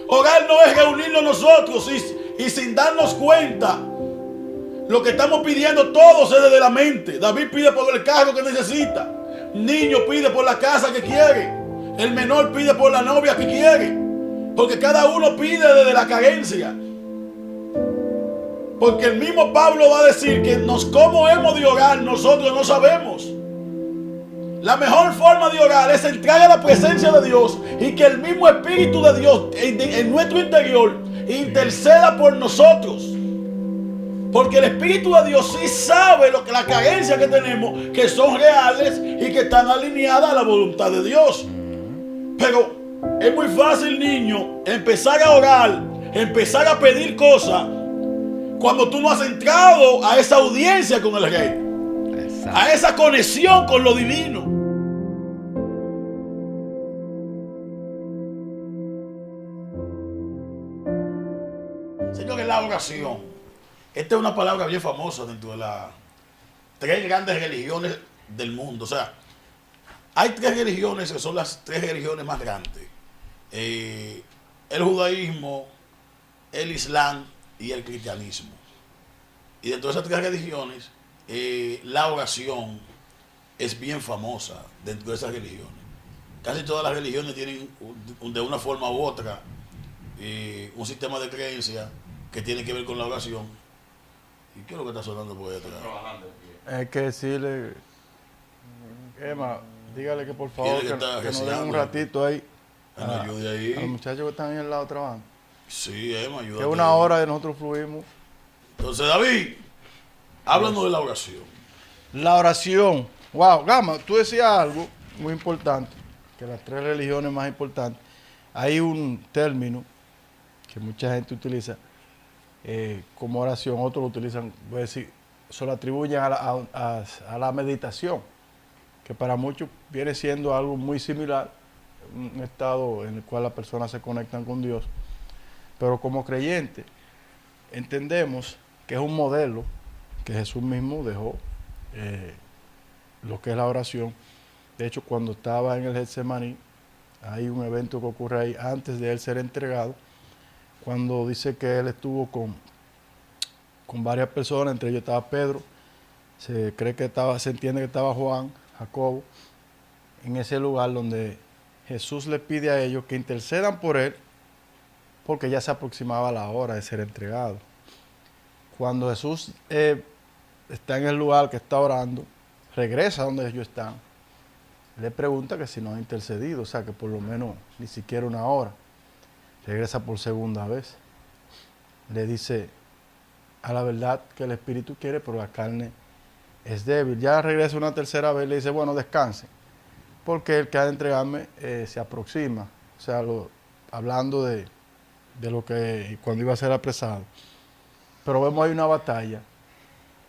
Orar no es reunirnos nosotros y sin darnos cuenta. Lo que estamos pidiendo todos es desde la mente. David pide por el carro que necesita. Niño pide por la casa que quiere. El menor pide por la novia que quiere. Porque cada uno pide desde la carencia. Porque el mismo Pablo va a decir que cómo hemos de orar nosotros no sabemos. La mejor forma de orar es entrar a la presencia de Dios y que el mismo Espíritu de Dios en nuestro interior interceda por nosotros. Porque el Espíritu de Dios sí sabe las carencias que tenemos, que son reales y que están alineadas a la voluntad de Dios. Pero es muy fácil, niño, empezar a orar, empezar a pedir cosas cuando tú no has entrado a esa audiencia con el Rey. Exacto. A esa conexión con lo divino. Señor, la oración. Esta es una palabra bien famosa dentro de las 3 grandes religiones del mundo. O sea, hay 3 religiones que son las 3 religiones más grandes. El judaísmo, el islam y el cristianismo. Y dentro de esas 3 religiones, la oración es bien famosa dentro de esas religiones. Casi todas las religiones tienen de una forma u otra un sistema de creencia que tiene que ver con la oración. ¿Y qué es lo que está sonando por ahí atrás? Es que decirle, Emma, dígale que por favor que nos den un ratito ahí. A los muchachos que están ahí al lado trabajando. Sí, Emma, ayúdate. Que es una hora de nosotros fluimos. Entonces, David, háblanos de la oración. La oración. Wow, Gama, tú decías algo muy importante, que las 3 religiones más importantes. Hay un término que mucha gente utiliza como oración, otros lo utilizan, voy a decir, se lo atribuyen a la meditación, que para muchos viene siendo algo muy similar, un estado en el cual las personas se conectan con Dios. Pero como creyentes, entendemos que es un modelo que Jesús mismo dejó, lo que es la oración. De hecho, cuando estaba en el Getsemaní, hay un evento que ocurre ahí antes de él ser entregado, cuando dice que él estuvo con varias personas, entre ellos estaba Pedro, se entiende que estaba Juan, Jacobo, en ese lugar donde Jesús le pide a ellos que intercedan por él, porque ya se aproximaba la hora de ser entregado. Cuando Jesús está en el lugar que está orando, regresa donde ellos están, le pregunta que si no ha intercedido, o sea que por lo menos ni siquiera una hora. Regresa por segunda vez. Le dice, a la verdad que el espíritu quiere, pero la carne es débil. Ya regresa una tercera vez y le dice, bueno, descanse, porque el que ha de entregarme se aproxima. O sea, hablando de lo que cuando iba a ser apresado. Pero vemos ahí una batalla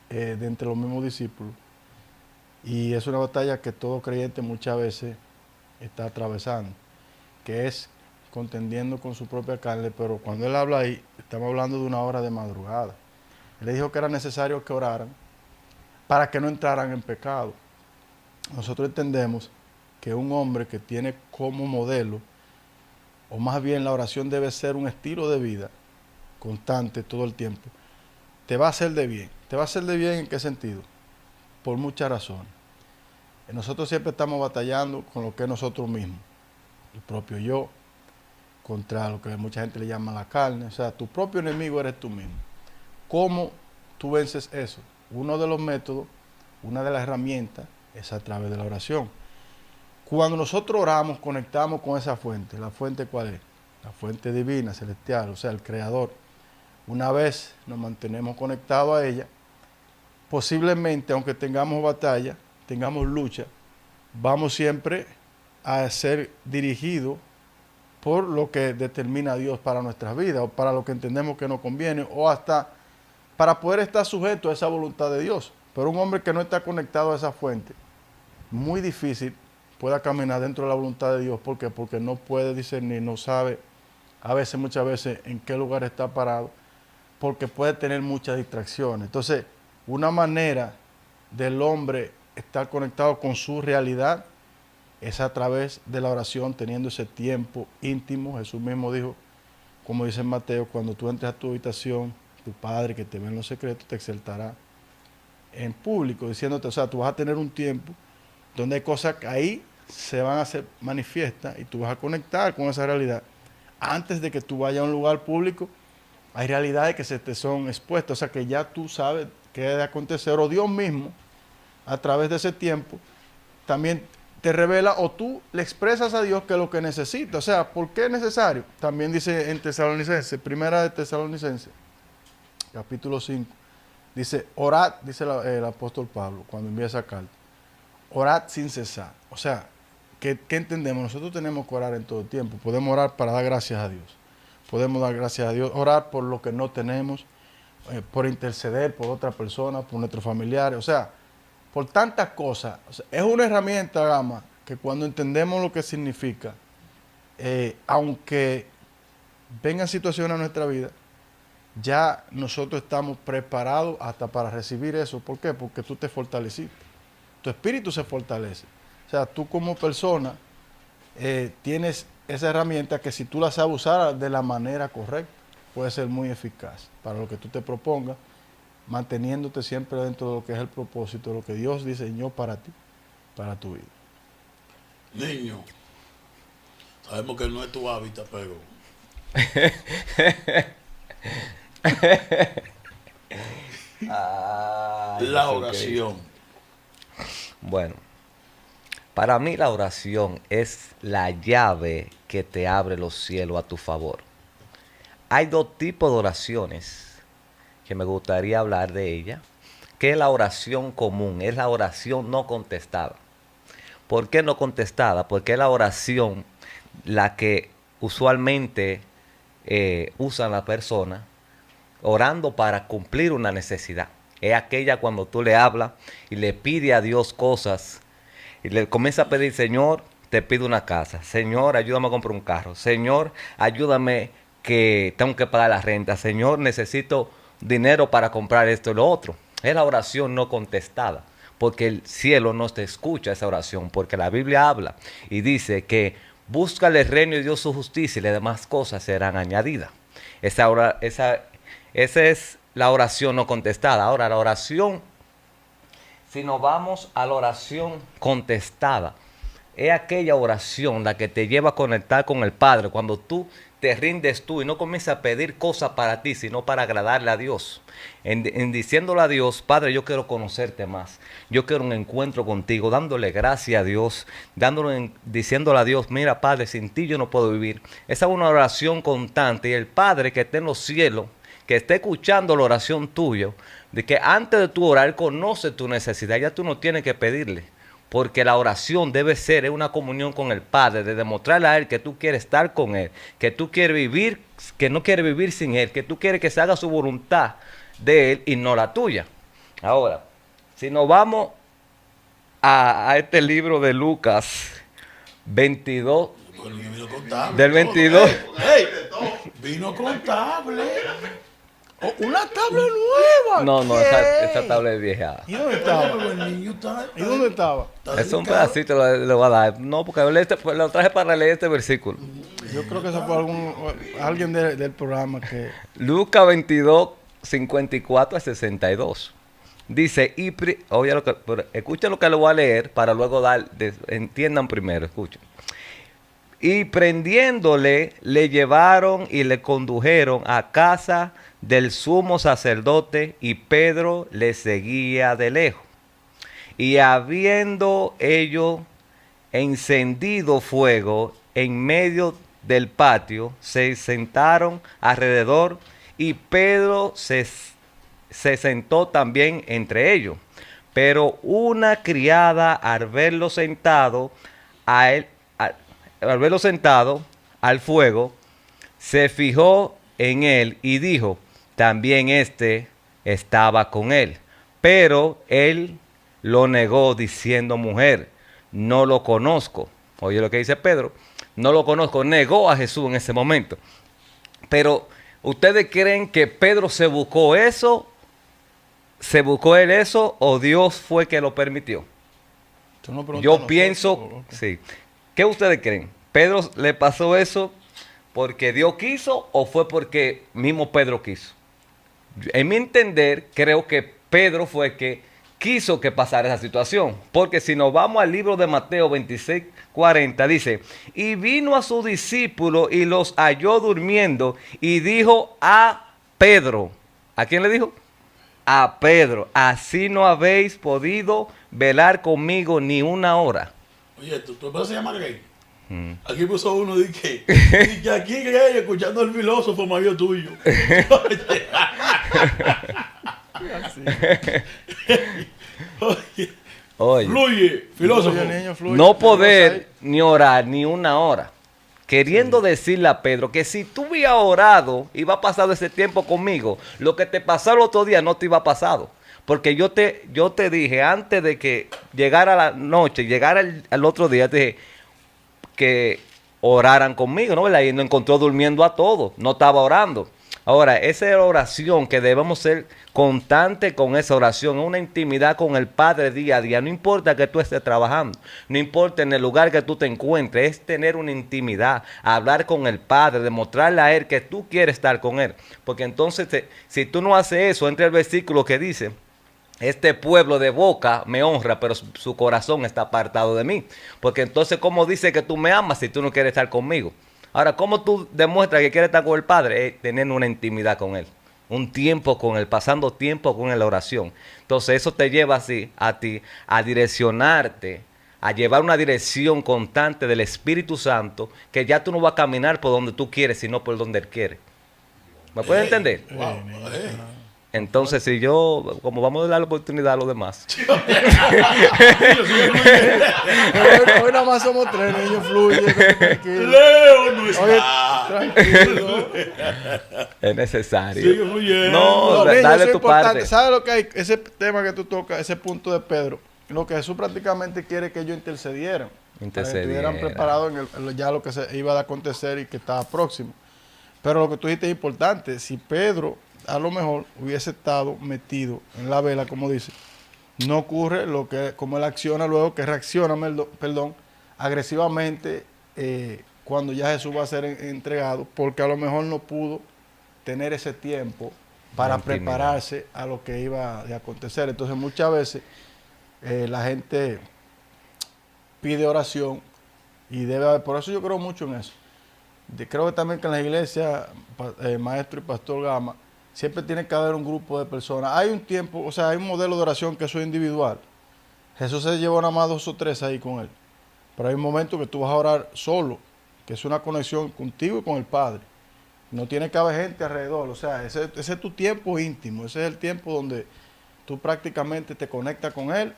de entre los mismos discípulos. Y es una batalla que todo creyente muchas veces está atravesando, que es contendiendo con su propia carne, pero cuando él habla ahí, estamos hablando de una hora de madrugada. Él le dijo que era necesario que oraran para que no entraran en pecado. Nosotros entendemos que un hombre que tiene como modelo, o más bien la oración debe ser un estilo de vida constante todo el tiempo, te va a hacer de bien. ¿Te va a hacer de bien en qué sentido? Por muchas razones. Nosotros siempre estamos batallando con lo que es nosotros mismos, el propio yo, contra lo que mucha gente le llama la carne. O sea, tu propio enemigo eres tú mismo. ¿Cómo tú vences eso? Uno de los métodos, una de las herramientas, es a través de la oración. Cuando nosotros oramos, conectamos con esa fuente. ¿La fuente cuál es? La fuente divina, celestial, o sea, el Creador. Una vez nos mantenemos conectados a ella, posiblemente, aunque tengamos batalla, tengamos lucha, vamos siempre a ser dirigidos por lo que determina Dios para nuestras vidas, o para lo que entendemos que nos conviene, o hasta para poder estar sujeto a esa voluntad de Dios. Pero un hombre que no está conectado a esa fuente, muy difícil pueda caminar dentro de la voluntad de Dios. ¿Por qué? Porque no puede discernir, no sabe muchas veces en qué lugar está parado, porque puede tener muchas distracciones. Entonces, una manera del hombre estar conectado con su realidad es a través de la oración, teniendo ese tiempo íntimo. Jesús mismo dijo como dice Mateo, cuando tú entres a tu habitación, tu Padre que te ve en los secretos te exaltará en público, diciéndote, o sea, tú vas a tener un tiempo donde hay cosas que ahí se van a hacer manifiestas y tú vas a conectar con esa realidad. Antes de que tú vayas a un lugar público, hay realidades que se te son expuestas, o sea, que ya tú sabes qué debe acontecer, o Dios mismo, a través de ese tiempo, también te revela o tú le expresas a Dios que es lo que necesita. O sea, ¿por qué es necesario? También dice en Tesalonicenses, primera de Tesalonicenses, capítulo 5, dice, orad, dice el apóstol Pablo, cuando envía esa carta, orad sin cesar. O sea, ¿qué entendemos? Nosotros tenemos que orar en todo tiempo. Podemos orar para dar gracias a Dios. Podemos dar gracias a Dios, orar por lo que no tenemos, por interceder por otra persona, por nuestros familiares. O sea, por tantas cosas. O sea, es una herramienta, Gama, que cuando entendemos lo que significa, aunque vengan situaciones a nuestra vida, ya nosotros estamos preparados hasta para recibir eso. ¿Por qué? Porque tú te fortaleciste. Tu espíritu se fortalece. O sea, tú como persona tienes esa herramienta que si tú la sabes usar de la manera correcta, puede ser muy eficaz para lo que tú te propongas, manteniéndote siempre dentro de lo que es el propósito, de lo que Dios diseñó para ti, para tu vida. Niño, sabemos que no es tu hábitat, pero la oración. Bueno, para mí la oración es la llave que te abre los cielos a tu favor. Hay dos tipos de oraciones que me gustaría hablar de ella, que es la oración común, es la oración no contestada. ¿Por qué no contestada? Porque es la oración la que usualmente usan las personas orando para cumplir una necesidad. Es aquella cuando tú le hablas y le pides a Dios cosas y le comienza a pedir, Señor, te pido una casa. Señor, ayúdame a comprar un carro. Señor, ayúdame que tengo que pagar la renta. Señor, necesito dinero para comprar esto y lo otro. Es la oración no contestada, porque el cielo no te escucha esa oración, porque la Biblia habla y dice que búscale el reino de Dios su justicia y las demás cosas serán añadidas. Esa es la oración no contestada. Ahora, la oración, si nos vamos a la oración contestada, es aquella oración la que te lleva a conectar con el Padre cuando tú te rindes tú y no comienzas a pedir cosas para ti, sino para agradarle a Dios. En diciéndole a Dios, Padre, yo quiero conocerte más. Yo quiero un encuentro contigo, dándole gracias a Dios, diciéndole a Dios, mira, Padre, sin ti yo no puedo vivir. Esa es una oración constante y el Padre que esté en los cielos, que esté escuchando la oración tuya, de que antes de tu orar, Él conoce tu necesidad, ya tú no tienes que pedirle. Porque la oración debe ser es una comunión con el Padre, de demostrarle a Él que tú quieres estar con Él, que tú quieres vivir, que no quieres vivir sin Él, que tú quieres que se haga su voluntad de Él y no la tuya. Ahora, si nos vamos a este libro de Lucas 22, del 22. Hey, vino contable. Oh, una tabla nueva. No, esa tabla es vieja. ¿Y dónde estaba? ¿Y dónde estaba? Es un pedacito, le voy a dar. No, porque lo traje para leer este versículo. Yo creo que eso fue alguien del programa que... Lucas 22, 54 a 62. Dice, escuchen lo que le voy a leer para luego entiendan primero, escuchen. Y prendiéndole, le llevaron y le condujeron a casa del sumo sacerdote, y Pedro le seguía de lejos. Y habiendo ellos encendido fuego en medio del patio, se sentaron alrededor, y Pedro se sentó también entre ellos. Pero una criada, al verlo sentado al fuego, se fijó en él y dijo, también estaba con él. Pero él lo negó diciendo, mujer, no lo conozco. Oye lo que dice Pedro, no lo conozco. Negó a Jesús en ese momento. Pero, ¿ustedes creen que Pedro se buscó eso? ¿Se buscó él eso o Dios fue que lo permitió? Yo pienso, sí. ¿Qué ustedes creen? ¿Pedro le pasó eso porque Dios quiso o fue porque mismo Pedro quiso. En mi entender, creo que Pedro fue el que quiso que pasara esa situación. Porque si nos vamos al libro de Mateo 26:40, dice, y vino a sus discípulos y los halló durmiendo y dijo a Pedro, ¿a quién le dijo? A Pedro, así no habéis podido velar conmigo ni una hora. Oye, ¿tu esposa se llama Grey? Aquí puso uno de que aquí Grey escuchando al filósofo mayor tuyo. Oye, Oye, fluye, filósofo. Fluye, niño, fluye. no Te poder goza ahí. ni orar ni una hora. Queriendo decirle a Pedro que si tú hubieras orado y va pasado ese tiempo conmigo, lo que te pasó el otro día no te iba pasado. Porque yo te dije antes de que llegara la noche, llegara al otro día, te dije que oraran conmigo, ¿no? Y nos encontró durmiendo a todos, no estaba orando. Ahora, esa es la oración que debemos ser constantes con esa oración, una intimidad con el Padre día a día. No importa que tú estés trabajando, no importa en el lugar que tú te encuentres, es tener una intimidad, hablar con el Padre, demostrarle a Él que tú quieres estar con Él. Porque entonces, si tú no haces eso, entra el versículo que dice, este pueblo de boca me honra, pero su corazón está apartado de mí. Porque entonces, ¿cómo dice que tú me amas si tú no quieres estar conmigo? Ahora, ¿cómo tú demuestras que quieres estar con el Padre? Teniendo una intimidad con Él. Un tiempo con Él, pasando tiempo con Él en la oración. Entonces, eso te lleva así a ti a direccionarte, a llevar una dirección constante del Espíritu Santo, que ya tú no vas a caminar por donde tú quieres, sino por donde Él quiere. ¿Me puedes entender? Wow, Entonces, si yo, como vamos a dar la oportunidad a los demás. Hoy nada más somos tres, niños, fluye. Tranquilo. Leo no Oye, está. tranquilo. Es necesario. Sigue fluyendo. No, Niños, dale eso es tu importante. parte. ¿Sabes lo que hay? Ese tema que tú tocas, ese punto de Pedro, lo que Jesús prácticamente quiere que ellos intercedieran. Para que estuvieran preparados en ya lo que se iba a acontecer y que estaba próximo. Pero lo que tú dijiste es importante. Si Pedro a lo mejor hubiese estado metido en la vela, como dice, no ocurre lo que como él acciona luego, que reacciona, perdón, agresivamente cuando ya Jesús va a ser entregado, porque a lo mejor no pudo tener ese tiempo para prepararse a lo que iba a acontecer. Entonces muchas veces la gente pide oración y debe haber, por eso yo creo mucho en eso. Creo que también que en las iglesias, maestro y pastor Gama, siempre tiene que haber un grupo de personas. Hay un tiempo, o sea, hay un modelo de oración que eso es individual. Jesús se llevó nada más 2 o 3 ahí con él. Pero hay un momento que tú vas a orar solo, que es una conexión contigo y con el Padre. No tiene que haber gente alrededor. O sea, ese es tu tiempo íntimo. Ese es el tiempo donde tú prácticamente te conectas con Él.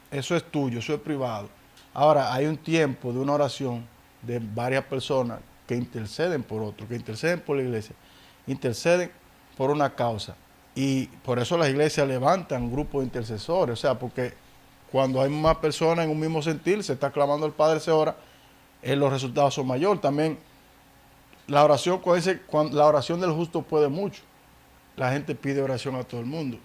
Eso es tuyo, eso es privado. Ahora, hay un tiempo de una oración de varias personas que interceden por otro, que interceden por la iglesia, interceden por una causa. Y por eso las iglesias levantan grupos de intercesores, o sea, porque cuando hay más personas en un mismo sentir, se está clamando al Padre, se ora, los resultados son mayores. También la oración, cuando la oración del justo puede mucho. La gente pide oración a todo el mundo.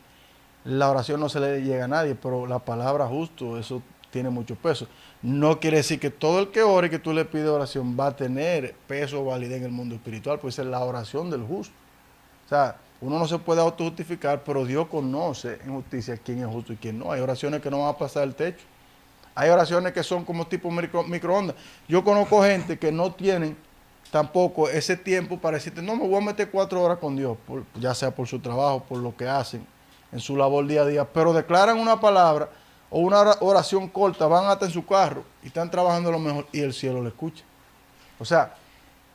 La oración no se le llega a nadie, pero la palabra justo, eso tiene mucho peso. No quiere decir que todo el que ore y que tú le pides oración va a tener peso o validez en el mundo espiritual, pues es la oración del justo. O sea, uno no se puede autojustificar, pero Dios conoce en justicia quién es justo y quién no. Hay oraciones que no van a pasar el techo. Hay oraciones que son como tipo microondas. Yo conozco gente que no tienen tampoco ese tiempo para decirte, no, me voy a meter 4 horas con Dios, ya sea por su trabajo, por lo que hacen en su labor día a día, pero declaran una palabra o una oración corta, van hasta en su carro y están trabajando lo mejor y el cielo lo escucha. O sea,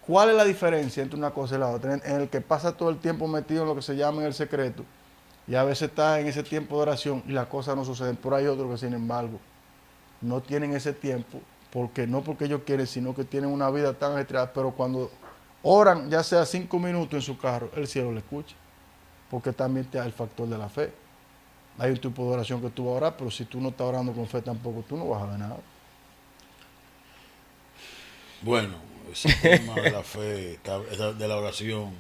¿cuál es la diferencia entre una cosa y la otra? En el que pasa todo el tiempo metido en lo que se llama en el secreto y a veces está en ese tiempo de oración y las cosas no suceden. Pero hay otros que, sin embargo, no tienen ese tiempo, no porque ellos quieren, sino que tienen una vida tan ajetreada, pero cuando oran, ya sea 5 minutos en su carro, el cielo le escucha, porque también te da el factor de la fe. Hay un tipo de oración que tú vas a orar, pero si tú no estás orando con fe tampoco, tú no vas a ver nada. Bueno, ese tema de la fe, de la oración,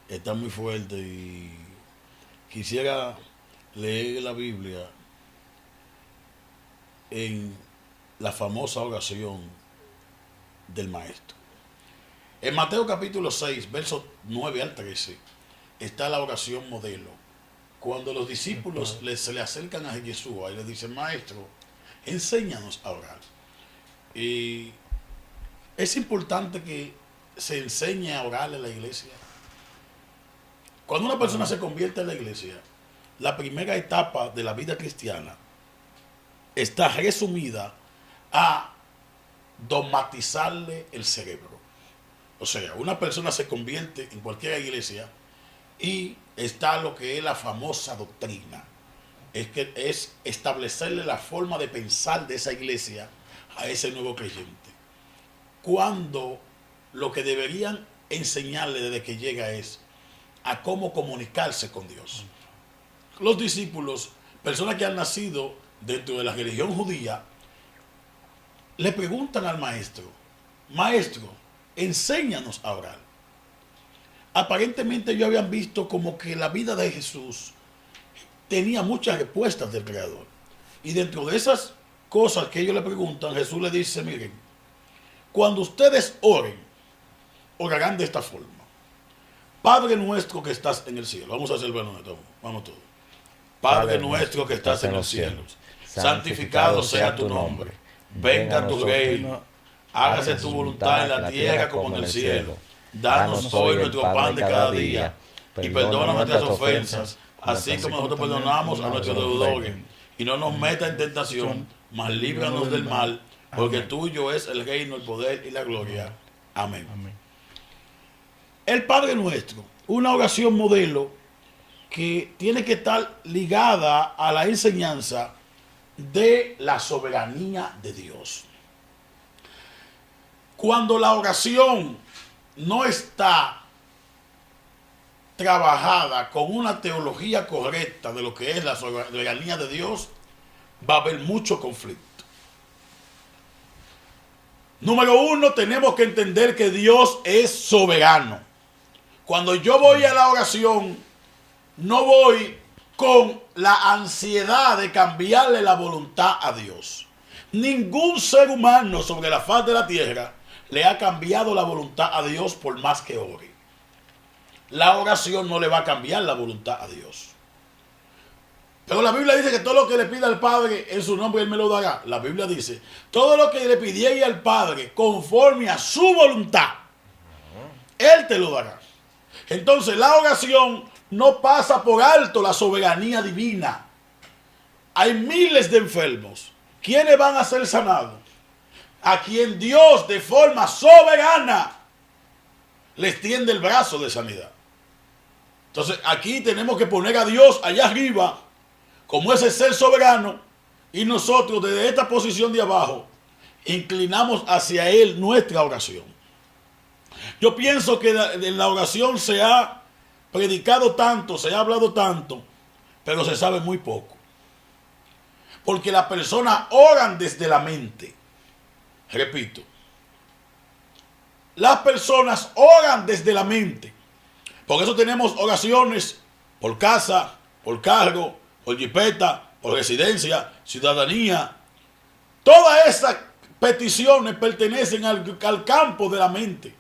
está muy fuerte y quisiera leer la Biblia en la famosa oración del maestro. En Mateo capítulo 6, versos 9 al 13, está la oración modelo. Cuando los discípulos se le acercan a Jesús y le dicen, maestro, enséñanos a orar. Y es importante que se enseñe a orar en la iglesia. Cuando una persona se convierte en la iglesia, la primera etapa de la vida cristiana está resumida a dogmatizarle el cerebro. O sea, una persona se convierte en cualquier iglesia y está lo que es la famosa doctrina. Es establecerle la forma de pensar de esa iglesia a ese nuevo creyente. Cuando lo que deberían enseñarle desde que llega es a cómo comunicarse con Dios. Los discípulos, personas que han nacido dentro de la religión judía, le preguntan al maestro, maestro, enséñanos a orar. Aparentemente ellos habían visto como que la vida de Jesús tenía muchas respuestas del Creador. Y dentro de esas cosas que ellos le preguntan, Jesús le dice, miren, cuando ustedes oren, orarán de esta forma. Padre nuestro que estás en el cielo. Vamos a hacer vamos todos. Padre nuestro que estás en los cielos, santificado sea tu nombre. Venga tu reino. Hágase tu voluntad en la tierra como en el cielo. Danos hoy nuestro pan de cada día. Y perdona nuestras ofensas, así como nosotros perdonamos a nuestros deudores. Y no nos meta en tentación, mas líbranos del mal, porque tuyo es el reino, el poder y la gloria. Amén. El Padre Nuestro, una oración modelo que tiene que estar ligada a la enseñanza de la soberanía de Dios. Cuando la oración no está trabajada con una teología correcta de lo que es la soberanía de Dios, va a haber mucho conflicto. Número uno, tenemos que entender que Dios es soberano. Cuando yo voy a la oración, no voy con la ansiedad de cambiarle la voluntad a Dios. Ningún ser humano sobre la faz de la tierra le ha cambiado la voluntad a Dios por más que ore. La oración no le va a cambiar la voluntad a Dios. Pero la Biblia dice que todo lo que le pida al Padre en su nombre Él me lo dará. La Biblia dice, todo lo que le pidiere al Padre conforme a su voluntad, Él te lo dará. Entonces la oración no pasa por alto la soberanía divina. Hay miles de enfermos. ¿Quiénes van a ser sanados? A quien Dios de forma soberana les tiende el brazo de sanidad. Entonces aquí tenemos que poner a Dios allá arriba como ese ser soberano, y nosotros desde esta posición de abajo inclinamos hacia Él nuestra oración. Yo pienso que en la oración se ha predicado tanto, se ha hablado tanto, pero se sabe muy poco. Porque las personas oran desde la mente. Repito, las personas oran desde la mente. Por eso tenemos oraciones por casa, por cargo, por jipeta, por residencia, ciudadanía. Todas esas peticiones pertenecen al campo de la mente.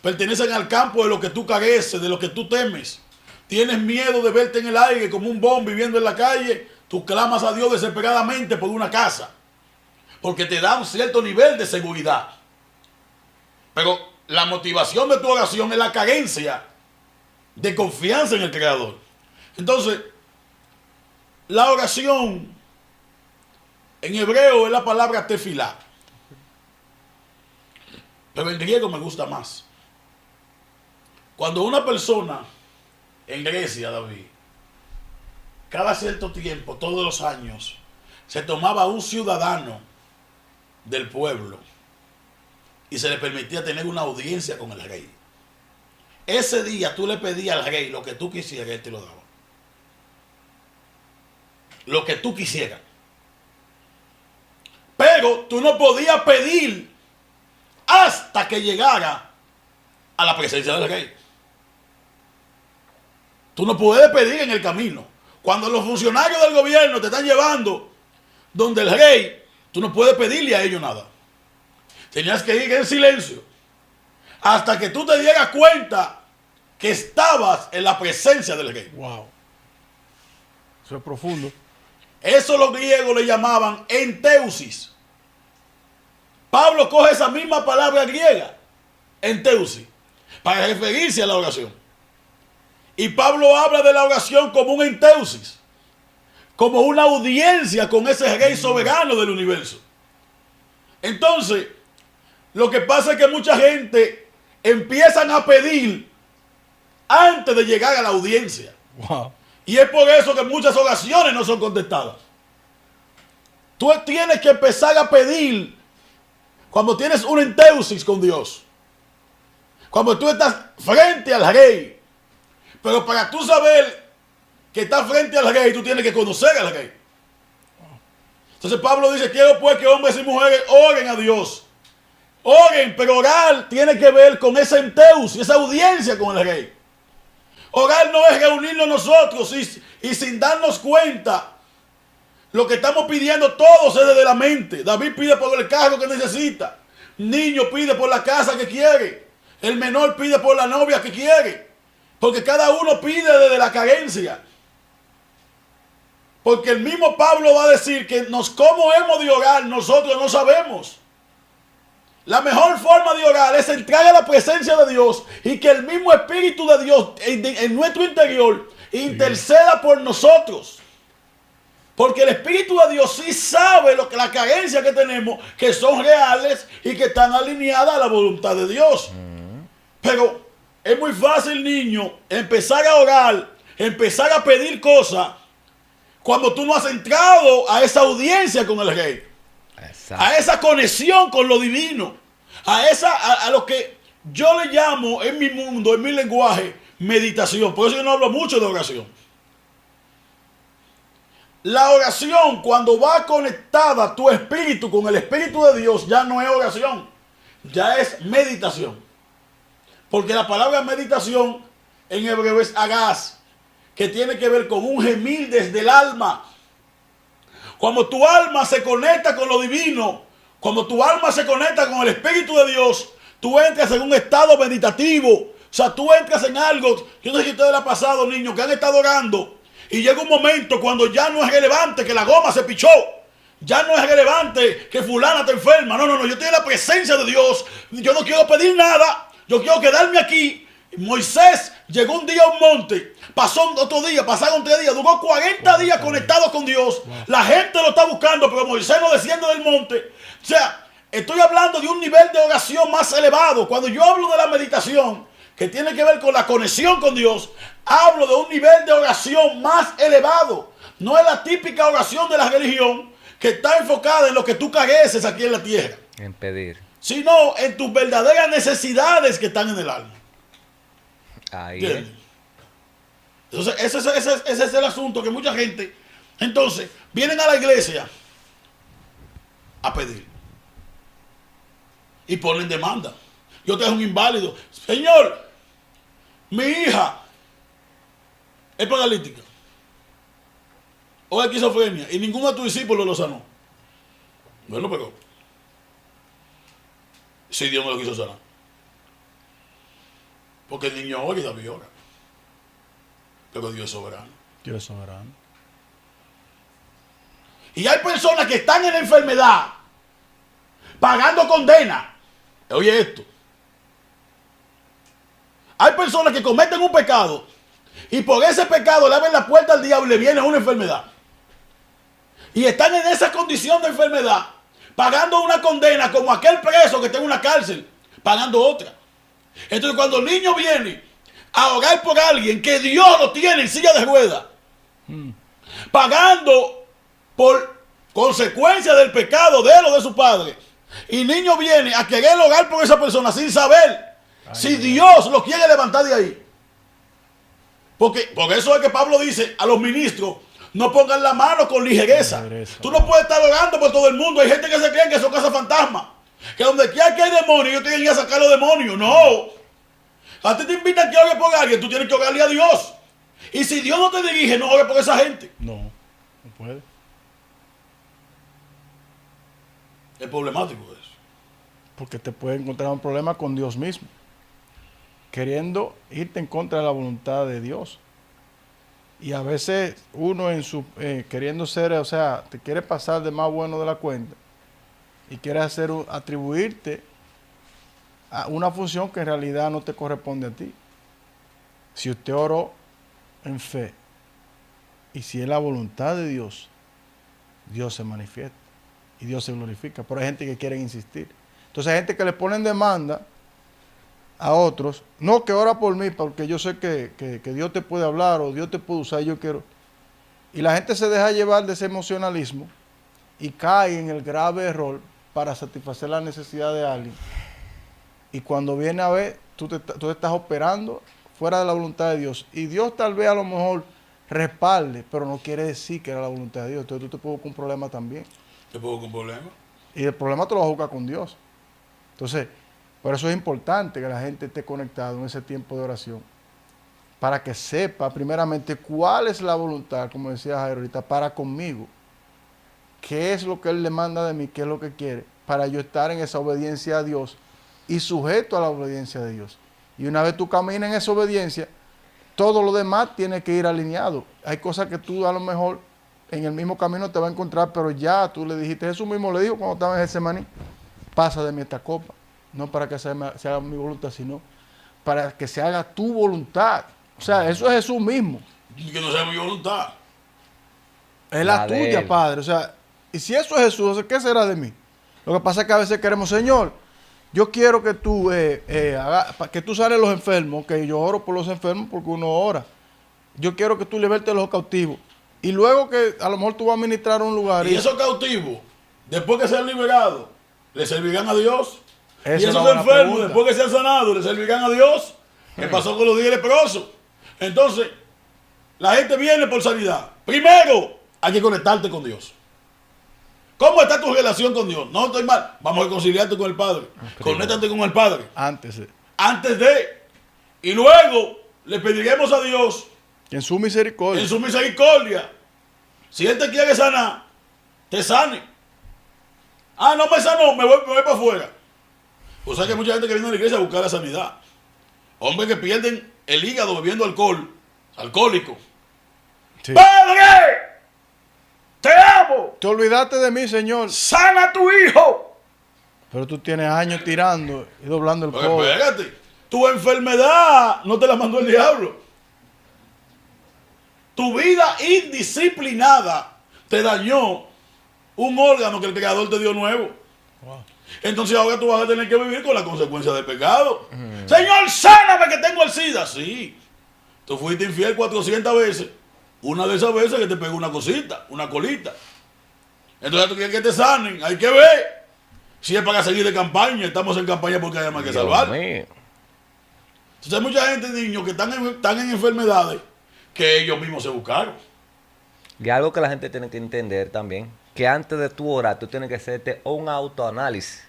Pertenecen al campo de lo que tú careces, de lo que tú temes. Tienes miedo de verte en el aire como un bombo viviendo en la calle. Tú clamas a Dios desesperadamente por una casa, porque te da un cierto nivel de seguridad. Pero la motivación de tu oración es la carencia de confianza en el Creador. Entonces, la oración en hebreo es la palabra tefilá, pero en griego me gusta más. Cuando una persona en Grecia, David, cada cierto tiempo, todos los años, se tomaba un ciudadano del pueblo y se le permitía tener una audiencia con el rey. Ese día tú le pedías al rey lo que tú quisieras, él te lo daba. Lo que tú quisieras. Pero tú no podías pedir hasta que llegara a la presencia del rey. Tú no puedes pedir en el camino. Cuando los funcionarios del gobierno te están llevando donde el rey, tú no puedes pedirle a ellos nada. Tenías que ir en silencio hasta que tú te dieras cuenta que estabas en la presencia del rey. Wow. Eso es profundo. Eso los griegos le llamaban enteusis. Pablo coge esa misma palabra griega, enteusis, para referirse a la oración. Y Pablo habla de la oración como un enteusis, como una audiencia con ese rey soberano del universo. Entonces, lo que pasa es que mucha gente empiezan a pedir antes de llegar a la audiencia. Wow. Y es por eso que muchas oraciones no son contestadas. Tú tienes que empezar a pedir cuando tienes un enteusis con Dios. Cuando tú estás frente al rey. Pero para tú saber que estás frente al rey, tú tienes que conocer al rey. Entonces Pablo dice, quiero pues que hombres y mujeres oren a Dios. Oren, pero orar tiene que ver con ese enteusis, esa audiencia con el rey. Orar no es reunirnos nosotros y sin darnos cuenta, lo que estamos pidiendo todos es desde la mente. David pide por el carro que necesita. Niño pide por la casa que quiere. El menor pide por la novia que quiere. Porque cada uno pide desde la carencia. Porque el mismo Pablo va a decir que cómo hemos de orar nosotros no sabemos. La mejor forma de orar es entrar a la presencia de Dios y que el mismo Espíritu de Dios en nuestro interior interceda por nosotros. Porque el Espíritu de Dios sí sabe las carencias que tenemos, que son reales y que están alineadas a la voluntad de Dios. Pero es muy fácil, niño, empezar a orar, empezar a pedir cosas cuando tú no has entrado a esa audiencia con el rey. Exacto. A esa conexión con lo divino, a lo que yo le llamo en mi mundo, en mi lenguaje, meditación. Por eso yo no hablo mucho de oración. La oración, cuando va conectada tu espíritu con el Espíritu de Dios, ya no es oración, ya es meditación. Porque la palabra meditación en hebreo es agaz, que tiene que ver con un gemir desde el alma. Cuando tu alma se conecta con lo divino, cuando tu alma se conecta con el Espíritu de Dios, tú entras en un estado meditativo. O sea, tú entras en algo. Yo no sé si a ustedes les ha pasado, niños, que han estado orando y llega un momento cuando ya no es relevante que la goma se pichó. Ya no es relevante que fulana está enferma. No, yo estoy en la presencia de Dios. Yo no quiero pedir nada. Yo quiero quedarme aquí. Moisés llegó un día a un monte, pasó otro día, pasaron 3 días, duró 40 días conectado con Dios. La gente lo está buscando, pero Moisés no desciende del monte. O sea, estoy hablando de un nivel de oración más elevado. Cuando yo hablo de la meditación, que tiene que ver con la conexión con Dios, hablo de un nivel de oración más elevado. No es la típica oración de la religión que está enfocada en lo que tú careces aquí en la tierra, En pedir. sino en tus verdaderas necesidades que están en el alma. Ahí es. Entonces, ese es el asunto que mucha gente, entonces, vienen a la iglesia a pedir y ponen demanda. Yo tengo un inválido. Señor, mi hija es paralítica o es esquizofrenia y ninguno de tus discípulos lo sanó. Bueno, pero si Dios no lo quiso sanar. Porque el niño ora y David ora. Pero Dios es soberano. Dios es soberano. Y hay personas que están en la enfermedad pagando condena. Oye esto. Hay personas que cometen un pecado y por ese pecado le abren la puerta al diablo y le viene una enfermedad. Y están en esa condición de enfermedad pagando una condena como aquel preso que está en una cárcel pagando otra. Entonces cuando el niño viene a orar por alguien que Dios lo tiene en silla de ruedas, pagando por consecuencia del pecado de él o de su padre, y el niño viene a querer orar por esa persona sin saber si Dios lo quiere levantar de ahí. Porque por eso es que Pablo dice a los ministros, no pongan la mano con ligereza. Tú no puedes estar orando por todo el mundo. Hay gente que se cree que son casas fantasmas, que donde quiera que hay demonios, ellos tienen que ir a sacar los demonios. No. A ti te invitan que ores por alguien, tú tienes que orarle a Dios. Y si Dios no te dirige, no ores por esa gente. No puede. Es problemático eso. Porque te puede encontrar un problema con Dios mismo. queriendo irte en contra de la voluntad de Dios. Y a veces uno en su queriendo ser, o sea, te quiere pasar de más bueno de la cuenta y quiere atribuirte a una función que en realidad no te corresponde a ti. Si usted oró en fe y si es la voluntad de Dios, Dios se manifiesta y Dios se glorifica. Pero hay gente que quiere insistir. Entonces hay gente que le ponen demanda a otros, no, que ora por mí porque yo sé que Dios te puede hablar o Dios te puede usar, yo quiero. Y la gente se deja llevar de ese emocionalismo y cae en el grave error para satisfacer la necesidad de alguien. Y cuando viene a ver, tú te estás operando fuera de la voluntad de Dios. Y Dios tal vez a lo mejor respalde, pero no quiere decir que era la voluntad de Dios. Entonces tú te puedes buscar un problema también. ¿Te puedo con problema? Y el problema te lo vas a buscar con Dios. Entonces, por eso es importante que la gente esté conectado en ese tiempo de oración, para que sepa primeramente cuál es la voluntad, como decía Jairo ahorita, para conmigo. ¿Qué es lo que Él le manda de mí? ¿Qué es lo que quiere? Para yo estar en esa obediencia a Dios y sujeto a la obediencia de Dios. Y una vez tú caminas en esa obediencia, todo lo demás tiene que ir alineado. Hay cosas que tú a lo mejor en el mismo camino te vas a encontrar, pero ya tú le dijiste, Jesús mismo le dijo cuando estaba en Getsemaní, pasa de mí esta copa. No para que se haga mi voluntad, sino para que se haga tu voluntad. O sea, eso es Jesús mismo. Y que no sea mi voluntad. Es la tuya, Padre. O sea, y si eso es Jesús, ¿qué será de mí? Lo que pasa es que a veces queremos, Señor, yo quiero que tú que tú sanes los enfermos, que yo oro por los enfermos porque uno ora. Yo quiero que tú libertes a los cautivos. Y luego que a lo mejor tú vas a ministrar a un lugar. Y esos cautivos, después que sean liberados, ¿le servirán a Dios? Esa y esos enfermos, después que sean sanados, ¿le servirán a Dios? ¿Qué pasó con los 10 leprosos? Entonces, la gente viene por sanidad. Primero, hay que conectarte con Dios. ¿Cómo está tu relación con Dios? No estoy mal. Vamos a reconciliarte con el Padre. Conéctate con el Padre. Antes de. Y luego, le pediremos a Dios. En su misericordia. En su misericordia. Si Él te quiere sanar, te sane. Ah, no me sanó, me voy para afuera. O sea que hay mucha gente que viene a la iglesia a buscar la sanidad. Hombres que pierden el hígado bebiendo alcohol. Alcohólico. Sí. ¡Padre! ¡Te amo! Te olvidaste de mí, Señor. ¡Sana a tu hijo! Pero tú tienes años tirando y doblando el codo. Espérate. Tu enfermedad no te la mandó el diablo. Tu vida indisciplinada te dañó un órgano que el Creador te dio nuevo. Wow. Entonces ahora tú vas a tener que vivir con la consecuencia del pecado. Señor, sáname que tengo el SIDA. Sí. Tú fuiste infiel 400 veces. Una de esas veces que te pegó una cosita, una colita. Entonces tú quieres que te sanen. Hay que ver. Si es para seguir de campaña, estamos en campaña porque hay más que salvar. Entonces hay mucha gente, niños, que están en enfermedades que ellos mismos se buscaron. Y algo que la gente tiene que entender también, que antes de tu orar, tú tienes que hacerte un autoanálisis.